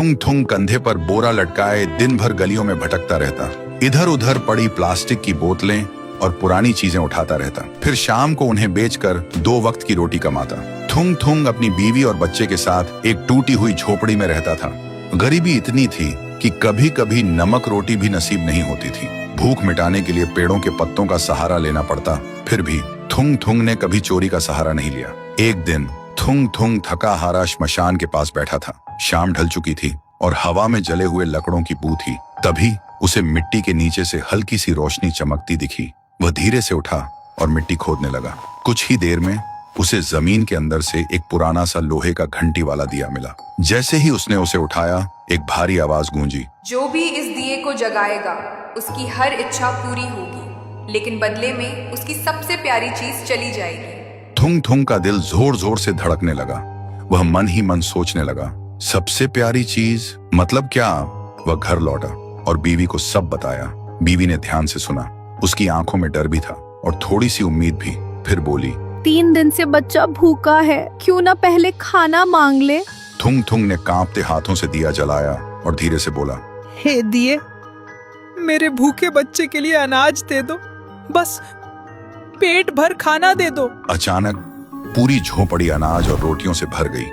थुंग थुंग कंधे पर बोरा लटकाए दिन भर गलियों में भटकता रहता। इधर उधर पड़ी प्लास्टिक की बोतलें और पुरानी चीजें उठाता रहता। फिर शाम को उन्हें बेचकर 2 वक्त की रोटी कमाता। थुंग थुंग अपनी बीवी और बच्चे के साथ एक टूटी हुई झोपड़ी में रहता था। गरीबी इतनी थी कि कभी कभी नमक रोटी भी नसीब नहीं होती थी। भूख मिटाने के लिए पेड़ों के पत्तों का सहारा लेना पड़ता। फिर भी थुंग थुंग ने कभी चोरी का सहारा नहीं लिया। एक दिन थुंग थुंग थका हारा श्मशान के पास बैठा था। शाम ढल चुकी थी और हवा में जले हुए लकड़ों की बू थी। तभी उसे मिट्टी के नीचे से हल्की सी रोशनी चमकती दिखी। वह धीरे से उठा और मिट्टी खोदने लगा। कुछ ही देर में उसे जमीन के अंदर से एक पुराना सा लोहे का घंटी वाला दिया मिला। जैसे ही उसने उसे उठाया, एक भारी आवाज गूंजी, जो भी इस दिए को जगाएगा उसकी हर इच्छा पूरी होगी, लेकिन बदले में उसकी सबसे प्यारी चीज चली जाएगी। थुंग थुंग का दिल जोर जोर से धड़कने लगा। वह मन ही मन सोचने लगा, सबसे प्यारी चीज मतलब क्या? वह घर लौटा और बीवी को सब बताया। बीवी ने ध्यान से सुना। उसकी आंखों में डर भी था और थोड़ी सी उम्मीद भी। फिर बोली, 3 दिन से बच्चा भूखा है, क्यों ना पहले खाना मांग ले। थुंग थुंग ने कांपते हाथों से दिया जलाया और धीरे से बोला, हे दिए, मेरे भूखे बच्चे के लिए अनाज दे दो, बस पेट भर खाना दे दो। अचानक पूरी झोपड़ी अनाज और रोटियों से भर गई।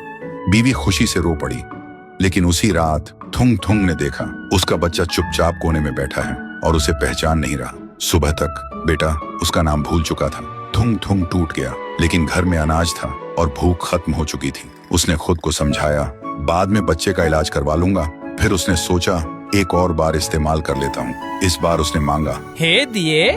बीवी खुशी से रो पड़ी। लेकिन उसी रात थुंग थुंग ने देखा उसका बच्चा चुपचाप कोने में बैठा है और उसे पहचान नहीं रहा। सुबह तक बेटा उसका नाम भूल चुका था। थुंग थुंग टूट गया, लेकिन घर में अनाज था और भूख खत्म हो चुकी थी। उसने खुद को समझाया, बाद में बच्चे का इलाज करवा लूंगा। फिर उसने सोचा, एक और बार इस्तेमाल कर लेता हूँ। इस बार उसने मांगा, हे दिए,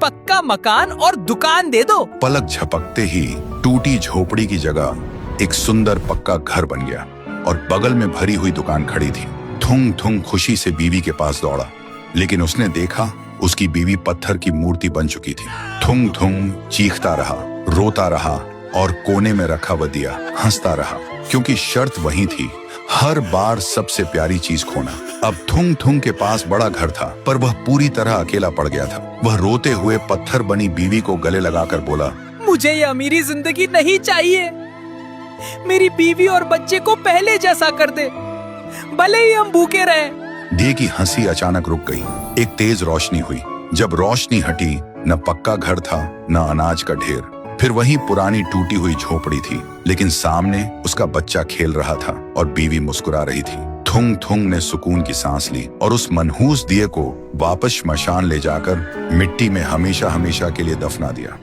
पक्का मकान और दुकान दे दो। पलक झपकते ही टूटी झोपड़ी की जगह एक सुंदर पक्का घर बन गया और बगल में भरी हुई दुकान खड़ी थी। थुंग थुंग खुशी से बीवी के पास दौड़ा, लेकिन उसने देखा उसकी बीवी पत्थर की मूर्ति बन चुकी थी। थुंग थुंग चीखता रहा, रोता रहा और कोने में रखा वह दिया हंसता रहा, क्योंकि शर्त वही थी, हर बार सबसे प्यारी चीज खोना। अब थुंग थुंग के पास बड़ा घर था, पर वह पूरी तरह अकेला पड़ गया था। वह रोते हुए पत्थर बनी बीवी को गले लगाकर बोला, मुझे ये अमीरी जिंदगी नहीं चाहिए। मेरी बीवी और बच्चे को पहले जैसा कर दे, भले ही हम भूखे रहे। दिए की हंसी अचानक रुक गई। एक तेज रोशनी हुई। जब रोशनी हटी, न पक्का घर था न अनाज का ढेर। फिर वही पुरानी टूटी हुई झोपड़ी थी, लेकिन सामने उसका बच्चा खेल रहा था और बीवी मुस्कुरा रही थी। थुंग थुंग ने सुकून की सांस ली और उस मनहूस दिए को वापस श्मशान ले जाकर मिट्टी में हमेशा हमेशा के लिए दफना दिया।